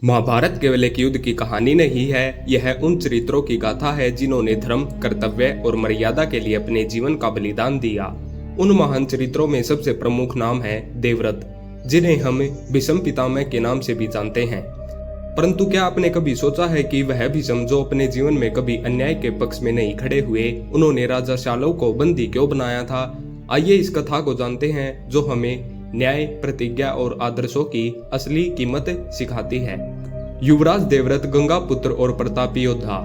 महाभारत केवल एक युद्ध की कहानी नहीं है, यह उन चरित्रों की गाथा है जिन्होंने धर्म, कर्तव्य और मर्यादा के लिए अपने जीवन का बलिदान दिया। उन महान चरित्रों में सबसे प्रमुख नाम है देवव्रत, जिन्हें हम भीष्म पितामह के नाम से भी जानते हैं। परंतु क्या आपने कभी सोचा है कि वह भीष्म जो अपने जीवन में कभी अन्याय के पक्ष में नहीं खड़े हुए, उन्होंने राजा शाल्व को बंदी क्यों बनाया था? आइए इस कथा को जानते हैं जो हमें न्याय, प्रतिज्ञा और आदर्शों की असली कीमत सिखाती है। युवराज देवव्रत गंगा पुत्र और प्रतापी योद्धा।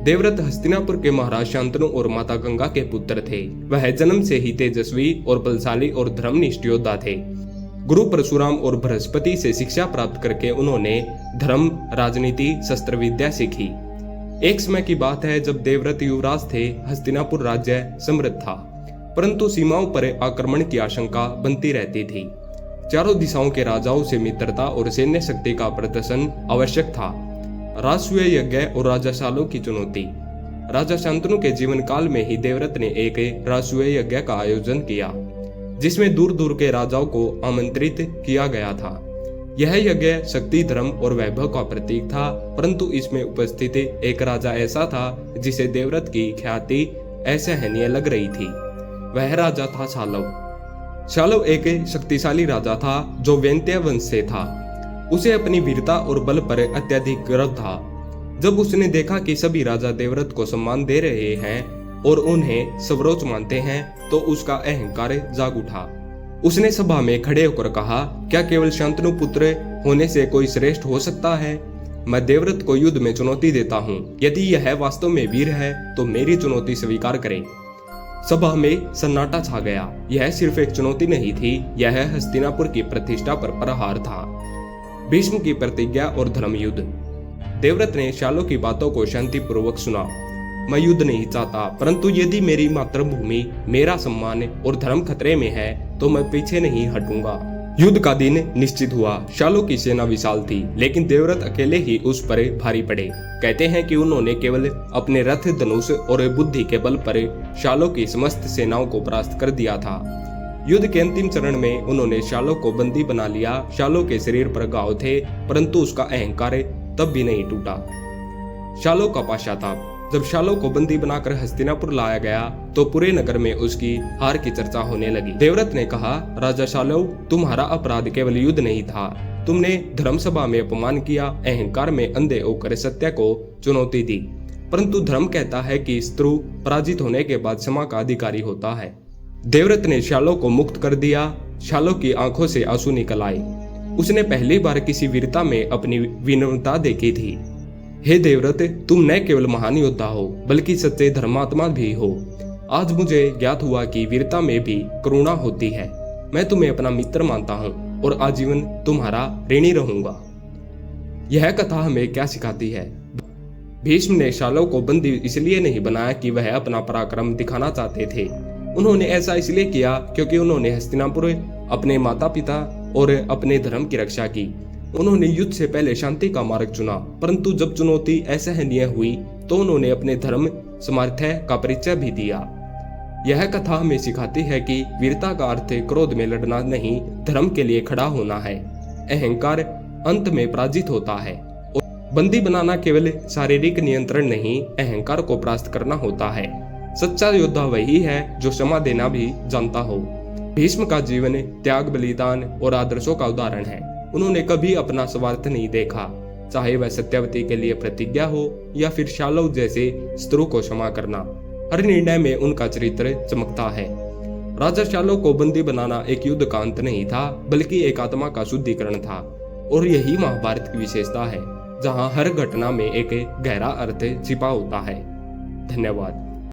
देवव्रत हस्तिनापुर के महाराज शांतनु और माता गंगा के पुत्र थे। वह जन्म से ही तेजस्वी और बलशाली और धर्मनिष्ठ योद्धा थे। गुरु परशुराम और बृहस्पति से शिक्षा प्राप्त करके उन्होंने धर्म, राजनीति, शस्त्र विद्या सीखी। एक समय की बात है जब देवव्रत युवराज थे। हस्तिनापुर राज्य समृद्ध था, परंतु सीमाओं पर आक्रमण की आशंका बनती रहती थी। चारों दिशाओं के राजाओं से मित्रता और सैन्य शक्ति का प्रदर्शन आवश्यक था। राजसूय यज्ञ और राजा शाल्व की चुनौती। राजा शांतनु के जीवन काल में ही देवव्रत ने एक राजसूय यज्ञ का आयोजन किया, जिसमें दूर दूर के राजाओं को आमंत्रित किया गया था। यह यज्ञ शक्ति, धर्म और वैभव का प्रतीक था, परंतु इसमें उपस्थित एक राजा ऐसा था जिसे देवव्रत की ख्याति असहनीय लग रही थी। वह राजा था शाल्व। शाल्व एक शक्तिशाली राजा था जो वैन्त्य वंश से था। उसे अपनी वीरता और बल पर अत्यधिक गर्व था। जब उसने देखा कि सभी राजा देवव्रत को सम्मान दे रहे हैं और उन्हें सर्वोच्च मानते हैं, तो उसका अहंकार जाग उठा। उसने सभा में खड़े होकर कहा, क्या केवल शांतनु पुत्र होने से कोई श्रेष्ठ हो सकता है? मैं देवव्रत को युद्ध में चुनौती देता हूँ। यदि यह वास्तव में वीर है तो मेरी चुनौती स्वीकार करे। सभा में सन्नाटा छा गया। यह सिर्फ एक चुनौती नहीं थी, यह हस्तिनापुर की प्रतिष्ठा पर प्रहार था। भीष्म की प्रतिज्ञा और धर्म युद्ध। देवव्रत ने शाल्व की बातों को शांतिपूर्वक सुना। मैं युद्ध नहीं चाहता, परंतु यदि मेरी मातृभूमि, मेरा सम्मान और धर्म खतरे में है तो मैं पीछे नहीं हटूंगा। युद्ध का दिन निश्चित हुआ। शाल्व की सेना विशाल थी, लेकिन देवव्रत अकेले ही उस पर भारी पड़े। कहते हैं कि उन्होंने केवल अपने रथ, धनुष और बुद्धि के बल पर शाल्व की समस्त सेनाओं को परास्त कर दिया था। युद्ध के अंतिम चरण में उन्होंने शाल्व को बंदी बना लिया। शाल्व के शरीर पर घाव थे, परंतु उसका अहंकार तब भी नहीं टूटा। शाल्व का पश्चाताप। जब शाल्व को बंदी बनाकर हस्तिनापुर लाया गया तो पूरे नगर में उसकी हार की चर्चा होने लगी। देवव्रत ने कहा, राजा शाल्व, तुम्हारा अपराध केवल युद्ध नहीं था, तुमने धर्म सभा में अपमान किया, अहंकार में अंधे होकर सत्य को चुनौती दी। परंतु धर्म कहता है कि शत्रु पराजित होने के बाद क्षमा का अधिकारी होता है। देवव्रत ने शाल्व को मुक्त कर दिया। शाल्व की आंखों से आंसू निकल आए। उसने पहली बार किसी वीरता में अपनी विनम्रता देखी थी। हे देवव्रत, तुम न केवल महान योद्धा हो बल्कि सच्चे धर्मात्मा भी हो। आज मुझे ज्ञात हुआ कि वीरता में भी करुणा होती है। मैं तुम्हें अपना मित्र मानता हूँ और आजीवन तुम्हारा ऋणी रहूंगा। यह कथा हमें क्या सिखाती है? भीष्म ने शाल्व को बंदी इसलिए नहीं बनाया कि वह अपना पराक्रम दिखाना चाहते थे। उन्होंने ऐसा इसलिए किया क्योंकि उन्होंने हस्तिनापुर, अपने माता पिता और अपने धर्म की रक्षा की। उन्होंने युद्ध से पहले शांति का मार्ग चुना, परंतु जब चुनौती असहनीय हुई तो उन्होंने अपने धर्म सामर्थ्य का परिचय भी दिया। यह कथा हमें सिखाती है कि वीरता का अर्थ क्रोध में लड़ना नहीं, धर्म के लिए खड़ा होना है। अहंकार अंत में पराजित होता है और बंदी बनाना केवल शारीरिक नियंत्रण नहीं, अहंकार को परास्त करना होता है। सच्चा योद्धा वही है जो क्षमा देना भी जानता हो। भीष्म का जीवन त्याग, बलिदान और आदर्शों का उदाहरण है। उन्होंने कभी अपना स्वार्थ नहीं देखा, चाहे वह सत्यवती के लिए प्रतिज्ञा हो या फिर शाल्व जैसे शत्रु को क्षमा करना। हर निर्णय में उनका चरित्र चमकता है। राजा शाल्व को बंदी बनाना एक युद्ध का अंत नहीं था, बल्कि एक आत्मा का शुद्धिकरण था। और यही महाभारत की विशेषता है, जहां हर घटना में एक गहरा अर्थ छिपा होता है। धन्यवाद।